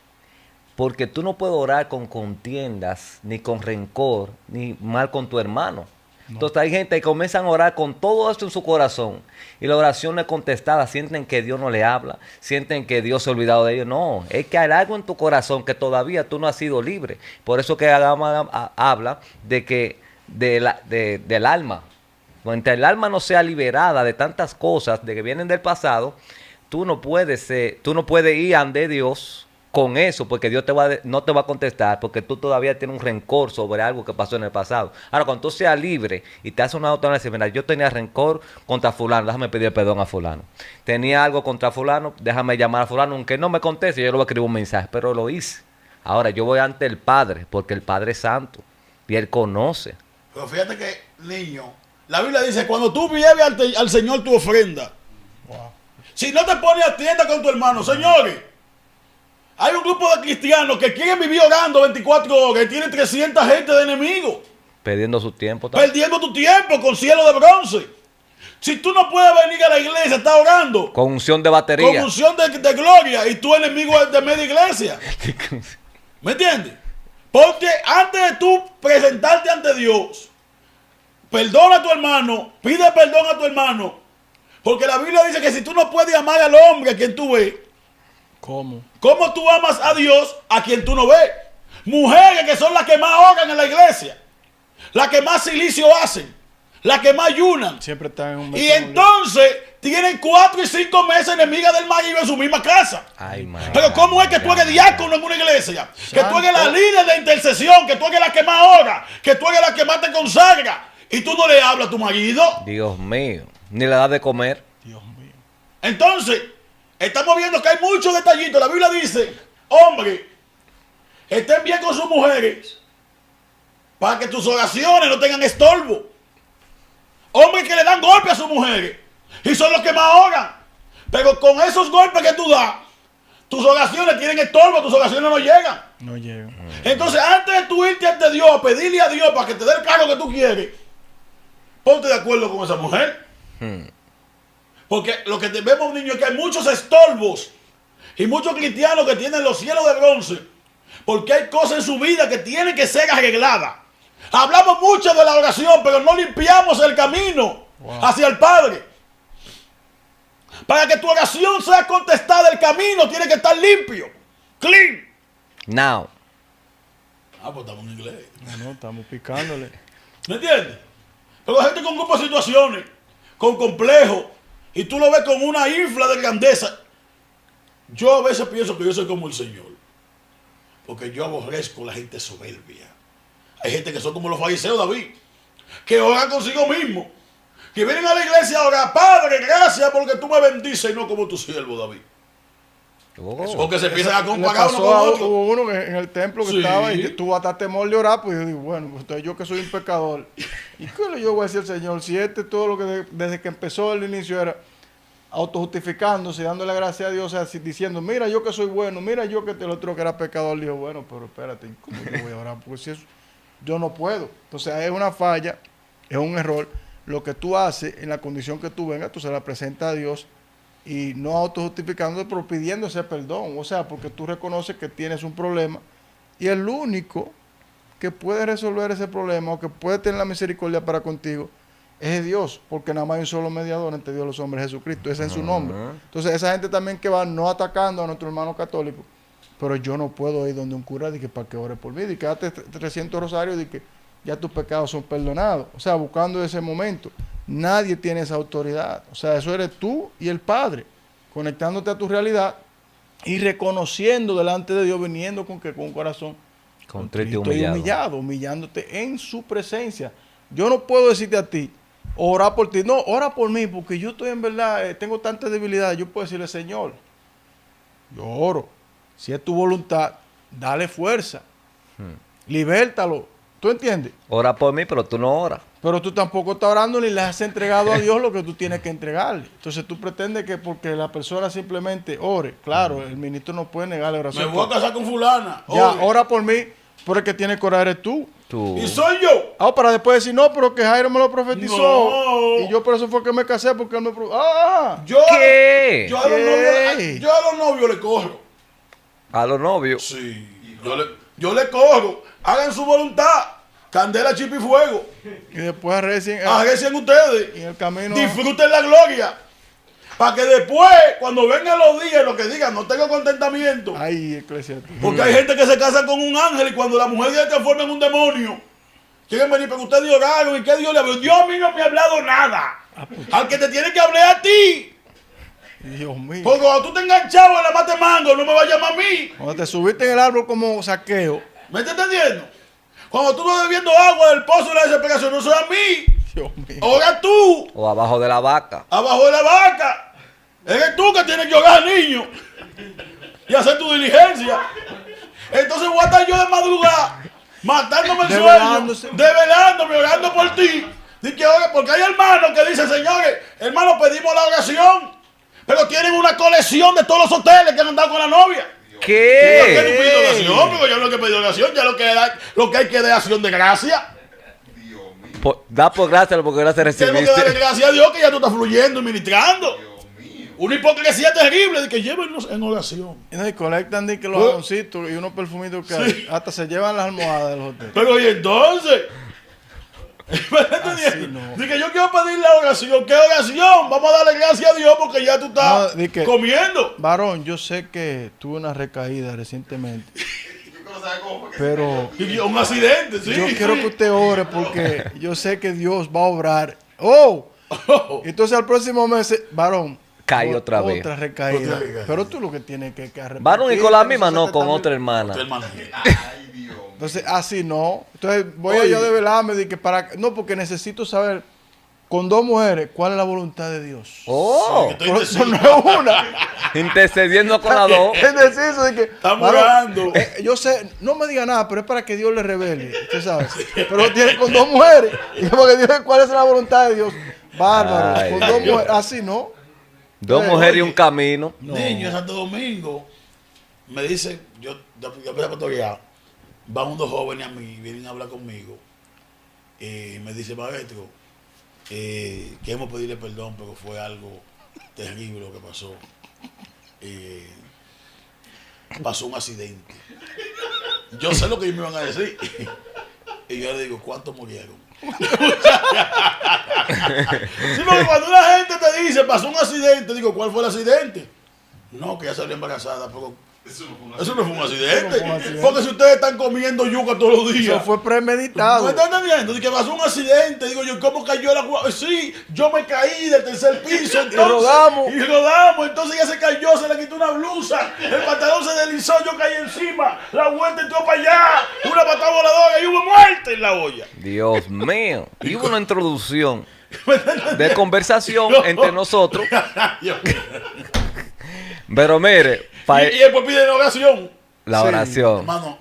Porque tú no puedes orar con contiendas, ni con rencor, ni mal con tu hermano. No. Entonces hay gente que comienzan a orar con todo esto en su corazón. Y la oración no es contestada. Sienten que Dios no le habla. Sienten que Dios se ha olvidado de ellos. No, es que hay algo en tu corazón que todavía tú no has sido libre. Por eso que habla de que del alma. Mientras el alma no sea liberada de tantas cosas de que vienen del pasado, tú no puedes ir ante Dios con eso, porque Dios no te va a contestar, porque tú todavía tienes un rencor sobre algo que pasó en el pasado. Ahora, cuando tú seas libre y te haces una autoanálisis, mira, yo tenía rencor contra fulano, déjame pedir perdón a fulano. Tenía algo contra fulano, déjame llamar a fulano, aunque no me conteste, yo le voy a escribir un mensaje, pero lo hice. Ahora, yo voy ante el Padre, porque el Padre es santo, y Él conoce. Pero fíjate que, niño, la Biblia dice, cuando tú lleves al Señor tu ofrenda, wow. Si no te pones a tienda con tu hermano, señores, hay un grupo de cristianos que quieren vivir orando 24 horas y tienen 300 gente de enemigos. Perdiendo su tiempo. Perdiendo tu tiempo con cielo de bronce. Si tú no puedes venir a la iglesia, estás orando. Con unción de batería. Con unción de gloria y tú enemigo de media iglesia. ¿Me entiendes? Porque antes de tú presentarte ante Dios, perdona a tu hermano, pide perdón a tu hermano. Porque la Biblia dice que si tú no puedes amar al hombre a quien tú ves, ¿cómo tú amas a Dios a quien tú no ves? Mujeres que son las que más oran en la iglesia. las que más silicio hacen, las que más ayunan. Siempre están en un Y entonces tienen 4 y 5 meses enemigas del marido en su misma casa. Ay, madre. Pero ¿cómo es que tú eres diácono en una iglesia? Que tú eres la líder de intercesión, que tú eres la que más ora, que tú eres la que más te consagra. Y tú no le hablas a tu marido. Dios mío. Ni le da de comer. Dios mío. Entonces, estamos viendo que hay muchos detallitos. La Biblia dice, hombre, estén bien con sus mujeres para que tus oraciones no tengan estorbo. Hombres que le dan golpes a sus mujeres y son los que más oran. Pero con esos golpes que tú das, tus oraciones tienen estorbo, tus oraciones no llegan. No llega. Entonces, antes de tú irte ante Dios, a pedirle a Dios para que te dé el cargo que tú quieres, ponte de acuerdo con esa mujer. Porque lo que vemos, niños, es que hay muchos estorbos y muchos cristianos que tienen los cielos de bronce, porque hay cosas en su vida que tienen que ser arregladas. Hablamos mucho de la oración, pero no limpiamos el camino hacia el Padre. Para que tu oración sea contestada, el camino tiene que estar limpio, clean. Now. Ah, pues estamos en inglés. No, estamos picándole. ¿Me entiendes? Pero hay gente con grupos de situaciones, con complejos, y tú lo ves con una infla de grandeza. Yo a veces pienso que yo soy como el Señor, porque yo aborrezco a la gente soberbia. Hay gente que son como los fariseos, David, que oran consigo mismo, que vienen a la iglesia a orar, Padre, gracias porque tú me bendices, y no como tu siervo, David. Oh. Porque se empiezan a Le comparar uno pasó con a- otro. Hubo uno que en el templo que Sí. estaba y que tuvo hasta temor de orar, pues yo digo, bueno, pues entonces yo que soy un pecador. ¿Y qué le yo voy a decir al Señor? Si todo lo que desde que empezó el inicio era autojustificándose, dándole gracias a Dios, o sea, diciendo, mira yo que soy bueno, mira yo que el otro que era pecador, dijo, bueno, pero espérate, ¿cómo yo voy a orar? Porque si eso, yo no puedo. Entonces es una falla, es un error. Lo que tú haces en la condición que tú vengas, tú se la presentas a Dios y no autojustificándote, pero pidiendo ese perdón. O sea, porque tú reconoces que tienes un problema y el único que puede resolver ese problema o que puede tener la misericordia para contigo es Dios, porque nada más hay un solo mediador entre Dios y los hombres, Jesucristo. Ese es su nombre. Entonces, esa gente también que va no atacando a nuestro hermano católico, pero yo no puedo ir donde un cura de que para que ore por mí, de que date 300 rosarios, de que ya tus pecados son perdonados. O sea, buscando ese momento. Nadie tiene esa autoridad. O sea, eso eres tú y el Padre, conectándote a tu realidad y reconociendo delante de Dios, viniendo con un corazón Contrito y contrito humillado. humillándote en su presencia. Yo no puedo decirte a ti, orar por ti. No, ora por mí, porque yo estoy en verdad, tengo tanta debilidad. Yo puedo decirle, Señor, yo oro. Si es tu voluntad, dale fuerza. Libértalo. ¿Tú entiendes? Ora por mí, pero tú no oras. Pero tú tampoco estás orando ni le has entregado a Dios lo que tú tienes que entregarle. Entonces tú pretendes que porque la persona simplemente ore. Claro, el ministro no puede negarle Me oración. voy a casar con fulana. Ya, Oye, ora por mí, pero el que tiene que orar eres tú. Tú. y soy yo. Ah, para después decir, no, pero que Jairo me lo profetizó. No. Y yo por eso fue que me casé, porque él me Yo, ¿Qué? Yo a los novios, yo a los novios le corro. A los novios. Sí, yo le corro. Hagan su voluntad. Candela, chip y fuego. Y después recién Agradecen ustedes. en el camino. Disfruten la gloria. Para que después, cuando vengan los días, lo que digan, no tengo contentamiento. Ay, eclesiástico. Porque hay gente que se casa con un ángel y cuando la mujer se transforma en un demonio, quieren venir, pero ustedes oraron y que Dios le habló. Dios a mí no me ha hablado nada. Al que te tiene que hablar a ti. Dios mío. Porque cuando tú te enganchado en la mate mango, no me va a llamar a mí. Cuando te subiste en el árbol como saqueo. ¿Me estás entendiendo? Cuando tú vas bebiendo agua del pozo de la desesperación, no soy a mí. Dios mío. Ora tú, O abajo de la vaca. abajo de la vaca. Eres tú que tienes que orar, niño. Y hacer tu diligencia. Entonces voy a estar yo de madrugada, matándome el sueño, Develándose. develándome, orando por ti. Porque hay hermanos que dicen, señores, hermanos, pedimos la oración, pero tienen una colección de todos los hoteles que han andado con la novia. ¿Por qué tú pides oración? Porque yo no he que pedir oración, ya lo que hay que dar acción de gracia. Da por gracia, porque gracias Tenemos que darle recibiste. gracias a Dios que ya tú estás fluyendo y ministrando. Una hipocresía terrible de que llévenos en oración. Y no, y colectan de que los ¿Eh? jaboncitos y unos perfumitos que hay. Hasta se llevan las almohadas de los hoteles. Pero y entonces, Así no. Dice, yo quiero pedir la oración. ¿Qué oración? Vamos a darle gracias a Dios porque ya tú estás No, di que- comiendo. Varón, yo sé que tuve una recaída recientemente. pero Y un accidente, sí. yo quiero sí. que usted ore porque yo sé que Dios va a obrar. ¡Oh! Entonces al próximo mes, varón, Cae otra vez. Otra recaída. Otra recaída. Pero tú lo que tienes que arrepentirte. Varón, y con la misma esos no, con 70.000. otra hermana. Tu hermano. Entonces, así no. Entonces, voy a Oye. yo develarme de que no, porque necesito saber con dos mujeres cuál es la voluntad de Dios. Oh, Estoy Pero eso indeciso. no es una. intercediendo con las dos. Es decir, eso de que. Estamos varón, orando. yo sé, no me diga nada, pero es para que Dios le revele. Usted sabe. Pero tiene con dos mujeres. Y porque Dios, ¿cuál es la voluntad de Dios? Bárbaro. Ay, con dos Dios. mujeres. Así no. Dos mujeres y un camino. Niño, en Santo Domingo, me dice, yo voy a pastorear, van unos jóvenes a mí, vienen a hablar conmigo, y me dice, maestro, queremos pedirle perdón, pero fue algo terrible lo que pasó. Pasó un accidente. Yo sé lo que ellos me van a decir. Y yo le digo, ¿cuántos murieron? Sí, porque cuando una gente te dice, pasó un accidente, digo, ¿cuál fue el accidente? No, que ya salió embarazada, pero eso no fue un accidente. Eso no fue un accidente. Porque si ustedes están comiendo yuca todos los días. Eso fue premeditado. ¿Me están entendiendo? Dice que pasó un accidente. Digo yo, ¿cómo cayó la guagua? Sí, yo me caí del tercer piso. Entonces, rodamos. Y rodamos. Entonces ella se cayó, se le quitó una blusa. El pantalón se deslizó, yo caí encima. La vuelta entró para allá. Una patada voladora y hubo muerte en la olla. Dios mío. Y hubo una introducción de conversación entre nosotros. Dios mío. Pero mire, Y después piden oración. la Sí. oración. Hermano,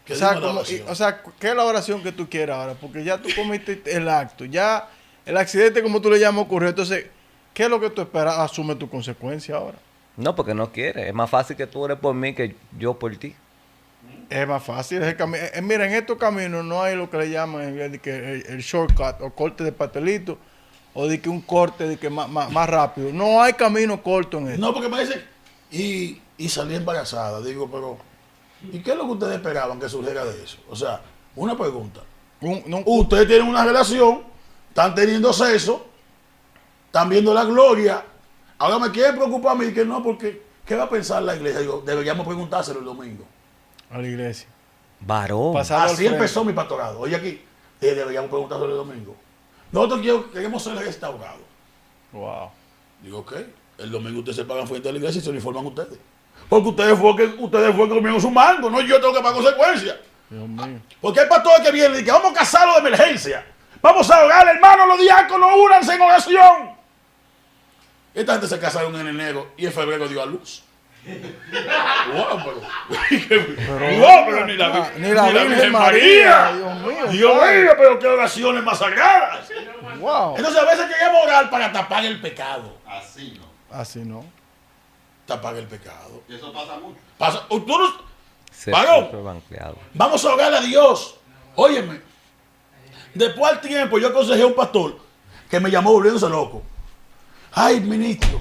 ¿qué O sea, digo la oración? ¿qué es la oración que tú quieras ahora? Porque ya tú cometiste el acto, ya el accidente, como tú le llamas, ocurrió. Entonces, ¿qué es lo que tú esperas? Asume tu consecuencia ahora. No, porque no quiere. Es más fácil que tú ores por mí que yo por ti. Es más fácil. Es el mira, en estos caminos no hay lo que le llaman el shortcut o corte de pastelito o de que un corte de que más rápido. No hay camino corto en esto. No, porque me dicen, y salí embarazada. Digo, pero, ¿y qué es lo que ustedes esperaban que surgiera de eso? O sea, una pregunta. Ustedes tienen una relación, están teniendo sexo, están viendo la gloria. Ahora me quieren preocupar a mí que no, porque ¿qué va a pensar la iglesia? Digo, deberíamos preguntárselo el domingo. A la iglesia. Varón. Pasar al Así frente. empezó mi pastorado. Oye aquí, deberíamos preguntárselo el domingo. Nosotros queremos ser restaurados. Wow. Digo, ok, el domingo ustedes se pagan frente a la iglesia y se uniforman ustedes. Porque ustedes fue que comieron su mango, no yo tengo que pagar consecuencias. Dios mío. Porque hay pastores que vienen y que vamos a casarlo de emergencia. Vamos a orar, hermanos, los diáconos, únanse en oración. Esta gente se casaron en enero y en febrero dio a luz. Wow, pero ni la Virgen María. Dios mío, pero qué oraciones más sagradas. Wow. Entonces a veces queremos orar para tapar el pecado. Así no. Así no. Tapar el pecado. Y eso pasa mucho. Tú no- Se Varón. fue banqueado. Vamos a orar a Dios. Óyeme. Después al tiempo yo aconsejé a un pastor que me llamó volviéndose loco. Ay, ministro.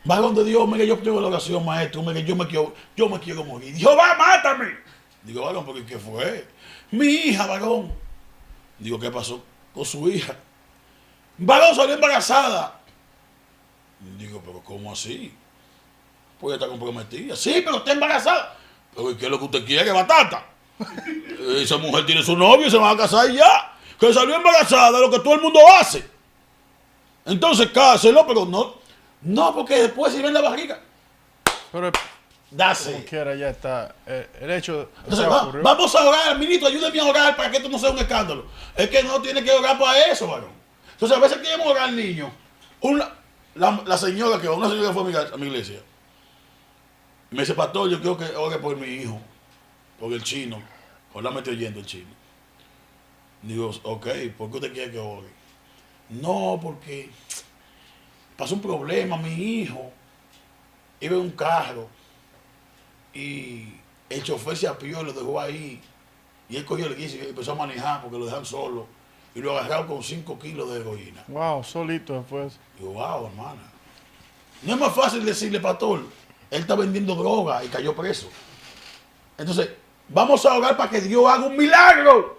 Varón de Dios, mire, yo tengo la oración, maestro. Mire, yo me quiero morir. Dijo, va, mátame. Digo, varón, ¿por qué fue? Mi hija, varón. Digo, ¿qué pasó con su hija? Varón salió embarazada. Digo, pero ¿cómo así? Pues ella está comprometida. Sí, pero está embarazada. Pero ¿y qué es lo que usted quiere, batata? Esa mujer tiene su novio y se va a casar y ya. Que salió embarazada, lo que todo el mundo hace. Entonces cáselo, pero no, porque después si ven la barriga, Pero como dase. quiera ya está. El hecho. Entonces ocurrió. vamos a orar, ministro, ayúdeme a orar para que esto no sea un escándalo. Es que no tiene que orar para eso, varón. Entonces a veces queremos orar al niño. La señora que una señora que fue a mi iglesia, me dice, pastor, yo quiero que ore por mi hijo, por el chino. Ahora me estoy oyendo el chino. Digo, ok, ¿por qué usted quiere que ore? No, porque pasó un problema, mi hijo iba en un carro y el chofer se apió y lo dejó ahí. Y él cogió el guiso y empezó a manejar porque lo dejan solo. Y lo agarraron con 5 kilos de heroína. Wow, solito después. Digo, wow, hermana. No es más fácil decirle, pastor, él está vendiendo droga y cayó preso. Entonces, vamos a orar para que Dios haga un milagro.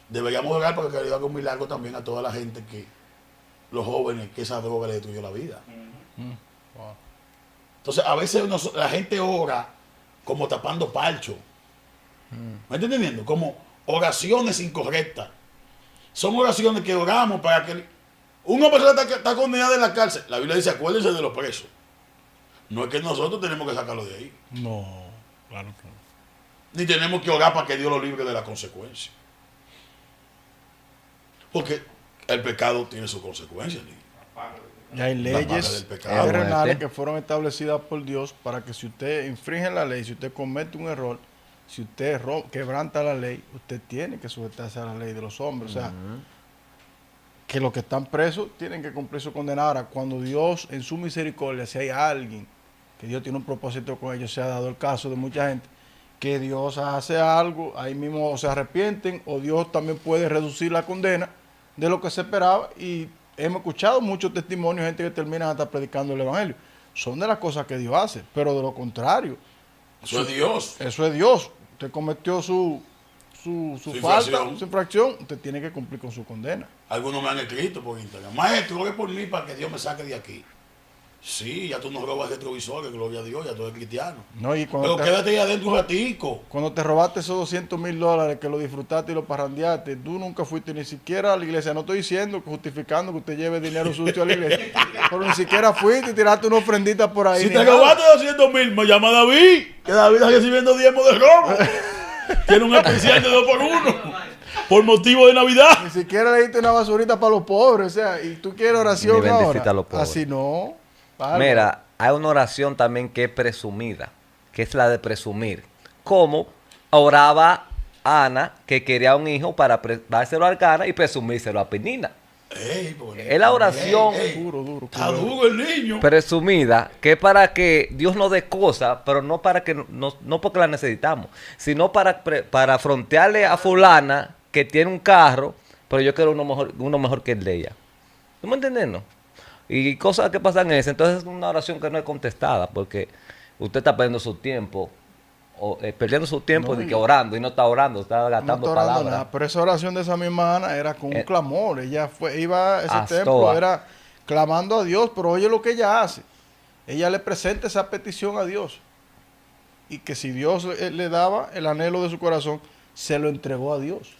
Deberíamos orar para que Dios haga un milagro también a toda la gente los jóvenes, que esa droga le destruyó la vida. Wow. Entonces, a veces la gente ora como tapando palcho. ¿Me estás entendiendo? Como oraciones incorrectas. Son oraciones que oramos para que una persona está condenada en la cárcel. La Biblia dice, acuérdense de los presos. No es que nosotros tenemos que sacarlo de ahí. No, claro que no. Ni tenemos que orar para que Dios lo libre de la consecuencia. Porque el pecado tiene sus consecuencias. Y hay La paga del leyes pecado. terrenales que fueron establecidas por Dios para que si usted infringe la ley, si usted comete un error, si usted quebranta la ley, usted tiene que sujetarse a la ley de los hombres. O sea, que los que están presos tienen que cumplir su condena. Ahora, cuando Dios en su misericordia, si hay alguien que Dios tiene un propósito con ellos, se ha dado el caso de mucha gente, que Dios hace algo, ahí mismo o se arrepienten, o Dios también puede reducir la condena de lo que se esperaba. Y hemos escuchado muchos testimonios, gente que termina hasta predicando el Evangelio. Son de las cosas que Dios hace, pero de lo contrario. Eso es Dios. Eso es Dios. Usted cometió su falta, infracción. su infracción, usted tiene que cumplir con su condena. Algunos me han escrito por Instagram. Maestro, ore por mí para que Dios me saque de aquí. Sí, ya tú no robas retrovisores, gloria a Dios, ya tú eres cristiano. No, y Pero quédate ahí adentro un ratico. cuando te robaste esos $200,000 que lo disfrutaste y lo parrandeaste, tú nunca fuiste ni siquiera a la iglesia. No estoy diciendo, justificando que usted lleve dinero sucio a la iglesia, pero ni siquiera fuiste y tiraste una ofrendita por ahí. Si ni te nada. robaste 200,000, me llama David, que David está recibiendo diezmo de robo. Tiene un especial de 2x1 por motivo de Navidad. Ni siquiera le diste una basurita para los pobres, o sea, y tú quieres oración Ni bendecita ahora. a los pobres. Así no. Bárbaro. Mira, hay una oración también que es presumida, que es la de presumir. Como oraba Ana, que quería un hijo para dárselo a Cana y presumírselo a Penina. Es la oración Duro. Está duro el niño. presumida, que es para que Dios nos dé cosas, pero no para que no porque la necesitamos, sino para frontearle a fulana que tiene un carro, pero yo quiero uno mejor que el de ella. ¿Tú me entiendes? No? Y cosas que pasan en eso. Entonces es una oración que no es contestada, porque usted está perdiendo su tiempo, No, de que orando, y no está orando, está No gastando está orando palabras. nada, pero esa oración de esa misma Ana era con un clamor. Ella iba a ese Astoa. templo, era clamando a Dios, pero oye lo que ella hace. Ella le presenta esa petición a Dios. Y que si Dios le daba el anhelo de su corazón, se lo entregó a Dios.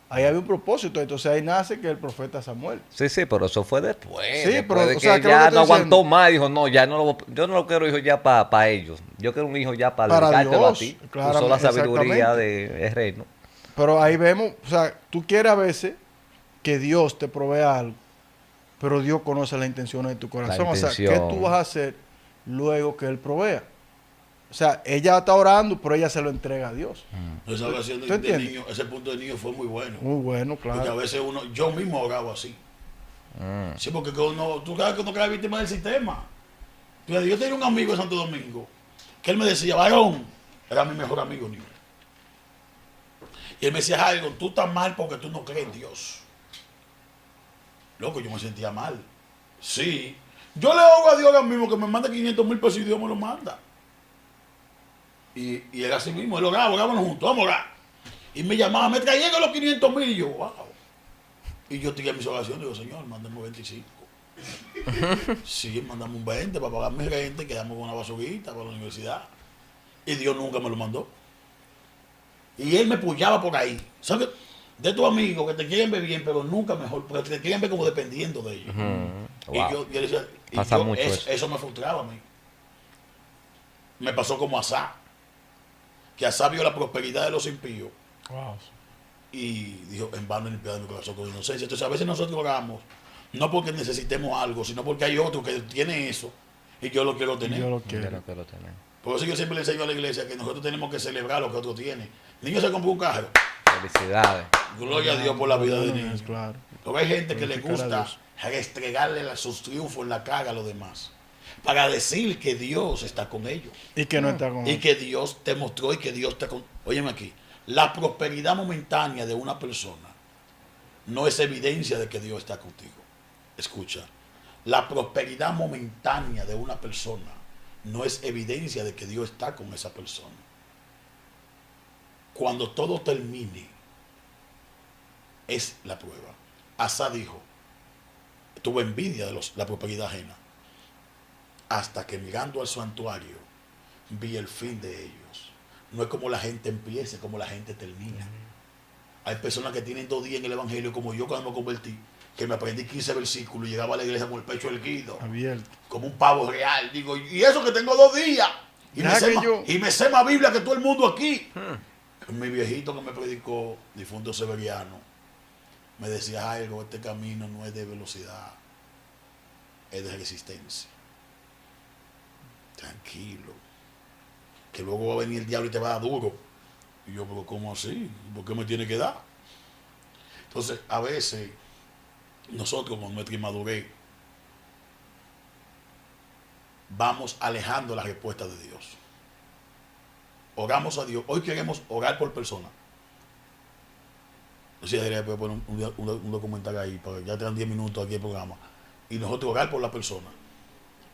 Ahí había un propósito, entonces ahí nace que el profeta Samuel. Sí, pero eso fue después. Sí, después pero, de o sea, que ¿qué es lo ya que no estoy aguantó diciendo? más, dijo, no, yo no lo quiero hijo ya para ellos. Yo quiero un hijo ya para Para dedicártelo a Dios, ti. claramente, Usó la sabiduría exactamente. del reino. Pero ahí vemos, o sea, tú quieres a veces que Dios te provea algo, pero Dios conoce las intenciones de tu corazón. O sea, ¿qué intención. tú vas a hacer luego que Él provea? O sea, ella está orando, pero ella se lo entrega a Dios. Esa oración ¿Tú de entiendes? niño, ese punto de niño fue muy bueno. Muy bueno, Porque a claro. veces yo mismo oraba así. Sí, porque tú sabes que uno cae víctima del sistema. Fíjate, yo tenía un amigo en Santo Domingo que él me decía, varón, era mi mejor amigo, niño. Y él me decía, algo, tú estás mal porque tú no crees en Dios. Loco, yo me sentía mal. Sí. Yo le hago a Dios ahora mismo que me manda 500,000 pesos y Dios me lo manda. Y era así mismo, él oraba, orábamos juntos, vamos a orar. Y me llamaba, me traían los 500,000 y yo, wow. Y yo tiré mis oraciones y digo, Señor, mándame 25. Sí, mandamos un 20 para pagar mi renta y quedamos con una basurita para la universidad. Y Dios nunca me lo mandó. Y él me puyaba por ahí. ¿Sabes? De tus amigos que te quieren ver bien, pero nunca mejor, porque te quieren ver como dependiendo de ellos. Wow. Y yo decía, Pasa mucho eso. eso me frustraba a mí. Me pasó como Asá, que Asá vio la prosperidad de los impíos Wow. y dijo, en vano he limpiado mi corazón con inocencia. Entonces a veces nosotros oramos, no porque necesitemos algo, sino porque hay otro que tiene eso y yo lo quiero tener. Yo lo Yo quiero. no quiero tener. Por eso yo siempre le enseño a la iglesia que nosotros tenemos que celebrar lo que otro tiene. Niño se compró un carro, Felicidades. gloria a Dios por la vida de niños. Claro. Pero hay gente que le Glorificar a gusta Dios. restregarle sus triunfos en la cara a los demás, para decir que Dios está con ellos. Y que no está con Y que Dios te mostró y que Dios te... Óyeme aquí, la prosperidad momentánea de una persona no es evidencia de que Dios está contigo. Escucha, la prosperidad momentánea de una persona no es evidencia de que Dios está con esa persona. Cuando todo termine, es la prueba. Asá dijo, tuvo envidia de la prosperidad ajena, hasta que mirando al santuario, vi el fin de ellos. No es como la gente empieza, es como la gente termina. Hay personas que tienen 2 días en el Evangelio, como yo cuando me convertí, que me aprendí 15 versículos y llegaba a la iglesia con el pecho erguido, Abierto. como un pavo real. Digo, y eso que tengo 2 días. Y me sé más Biblia que todo el mundo aquí. Mi viejito que me predicó, difunto Severiano, me decía algo: este camino no es de velocidad, es de resistencia. Tranquilo, que luego va a venir el diablo y te va a dar duro. Y yo, pero ¿cómo así? ¿Por qué me tiene que dar? Entonces, a veces, nosotros con nuestra inmadurez, vamos alejando la respuesta de Dios. Oramos a Dios. Hoy queremos orar por personas. O sea, debería poner un documental ahí, porque ya te dan 10 minutos aquí el programa. Y nosotros orar por la persona.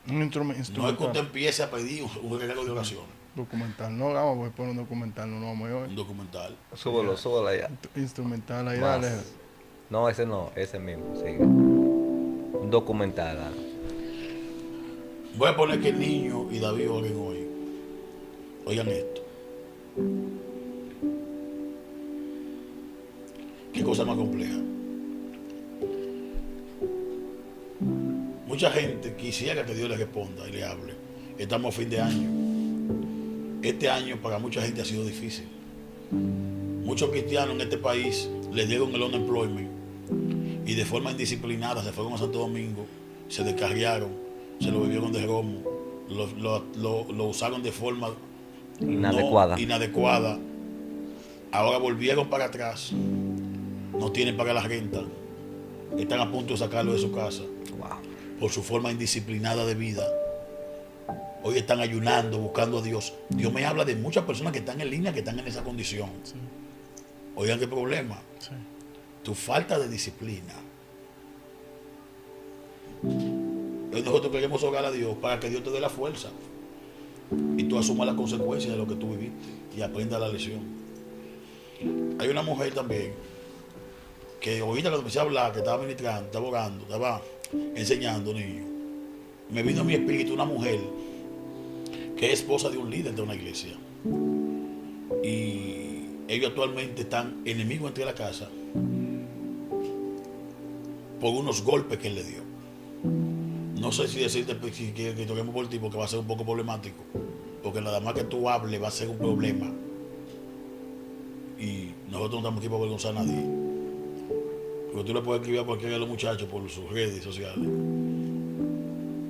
Un instrumento. No es que usted empiece a pedir un regalo de oración. Documental. No, vamos a poner un documental, no vamos a Un ir. documental. Súbelo allá. Instrumental ahí, Más. dale. No, ese mismo, sigue. Un documental, dale. Voy a poner que el niño y David oren hoy. Oigan esto. Qué cosa más compleja. Mucha gente quisiera que Dios le responda y le hable. Estamos a fin de año. Este año para mucha gente ha sido difícil. Muchos cristianos en este país les dieron el unemployment y de forma indisciplinada se fueron a Santo Domingo, se descarriaron, se lo bebieron de romo, lo usaron de forma inadecuada. Ahora volvieron para atrás, no tienen para la renta, están a punto de sacarlo de su casa. Wow. Por su forma indisciplinada de vida. Hoy están ayunando, buscando a Dios. Dios me habla de muchas personas que están en línea, que están en esa condición. Sí. Oigan qué problema. Sí. Tu falta de disciplina. Hoy nosotros queremos orar a Dios para que Dios te dé la fuerza y tú asumas las consecuencias de lo que tú viviste y aprenda la lección. Hay una mujer también que ahorita cuando empecé a hablar, que estaba ministrando, estaba orando, estaba enseñando niños, me vino a mi espíritu una mujer que es esposa de un líder de una iglesia y ellos actualmente están enemigos entre la casa por unos golpes que él le dio. No sé si decirte que toquemos por ti porque va a ser un poco problemático, porque nada más que tú hables va a ser un problema y nosotros no estamos aquí para avergonzar a nadie, porque tú le puedes escribir a cualquiera de los muchachos por sus redes sociales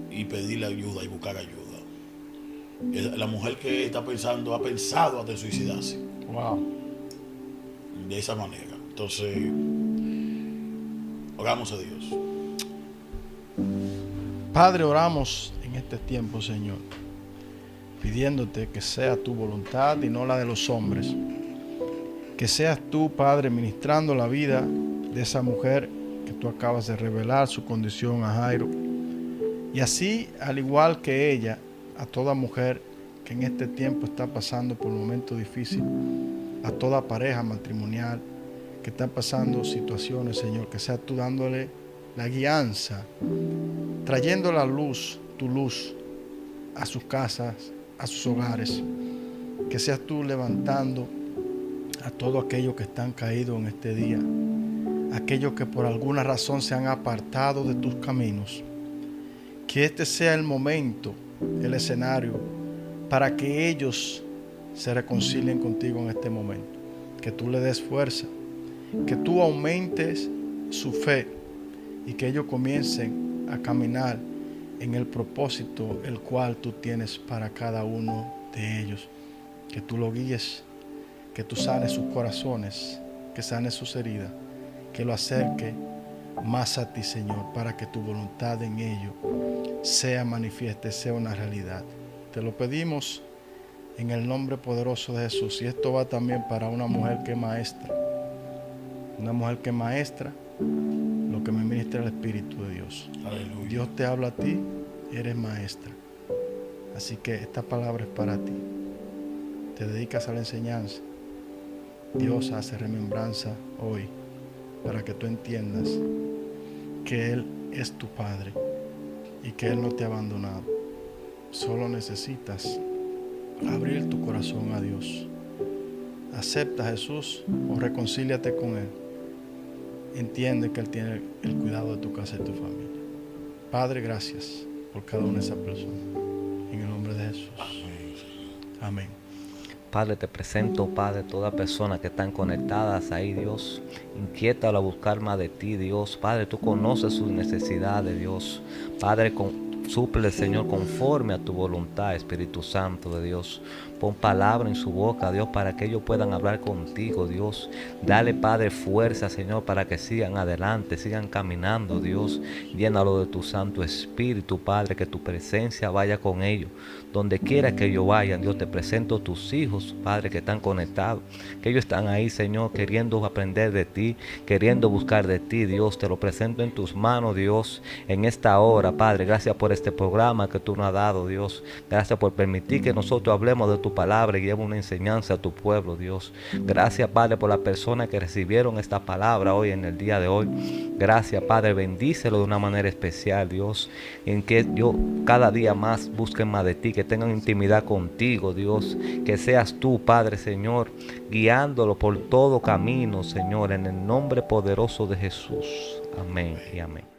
y pedirle ayuda y buscar ayuda. La mujer que está pensando, ha pensado hasta en suicidarse. Wow. De esa manera. Entonces, oramos a Dios. Padre, oramos en este tiempo, Señor, pidiéndote que sea tu voluntad y no la de los hombres. Que seas tú, Padre, ministrando la vida de esa mujer que tú acabas de revelar su condición a Jairo. Y así, al igual que ella, a toda mujer que en este tiempo está pasando por un momento difícil, a toda pareja matrimonial que está pasando situaciones, Señor, que seas tú dándole la guianza, trayendo la luz, tu luz, a sus casas, a sus hogares. Que seas tú levantando a todos aquellos que están caídos en este día, aquellos que por alguna razón se han apartado de tus caminos. Que este sea el momento, el escenario, para que ellos se reconcilien contigo en este momento. Que tú le des fuerza, que tú aumentes su fe y que ellos comiencen a caminar en el propósito el cual tú tienes para cada uno de ellos. Que tú lo guíes, que tú sanes sus corazones, que sanes sus heridas, que lo acerque más a ti, Señor, para que tu voluntad en ello sea manifiesta, sea una realidad. Te lo pedimos en el nombre poderoso de Jesús. Y esto va también para una mujer que es maestra. Una mujer que es maestra, lo que me ministra el Espíritu de Dios. Aleluya. Dios te habla a ti, eres maestra. Así que esta palabra es para ti. Te dedicas a la enseñanza. Dios hace remembranza hoy para que tú entiendas que Él es tu Padre y que Él no te ha abandonado. Solo necesitas abrir tu corazón a Dios. Acepta a Jesús o reconcíliate con Él. Entiende que Él tiene el cuidado de tu casa y tu familia. Padre, gracias por cada una de esas personas. En el nombre de Jesús. Amén. Padre, te presento, Padre, todas personas que están conectadas ahí, Dios. Inquiétalo a buscar más de ti, Dios. Padre, tú conoces sus necesidades, Dios. Padre, súple, Señor, conforme a tu voluntad, Espíritu Santo de Dios. Pon palabra en su boca, Dios, para que ellos puedan hablar contigo, Dios. Dale, Padre, fuerza, Señor, para que sigan adelante, sigan caminando, Dios. Llénalo de tu Santo Espíritu, Padre, que tu presencia vaya con ellos. Donde quiera que ellos vayan, Dios, te presento tus hijos, Padre, que están conectados. Que ellos están ahí, Señor, queriendo aprender de ti, queriendo buscar de ti, Dios. Te lo presento en tus manos, Dios, en esta hora, Padre. Gracias por este programa que tú nos has dado, Dios. Gracias por permitir que nosotros hablemos de tu palabra y llevemos una enseñanza a tu pueblo, Dios. Gracias, Padre, por las personas que recibieron esta palabra hoy, en el día de hoy. Gracias, Padre, bendícelo de una manera especial, Dios, en que yo cada día más busquen más de ti, que tengan intimidad contigo, Dios, que seas tú, Padre, Señor, guiándolo por todo camino, Señor, en el nombre poderoso de Jesús. Amén y amén.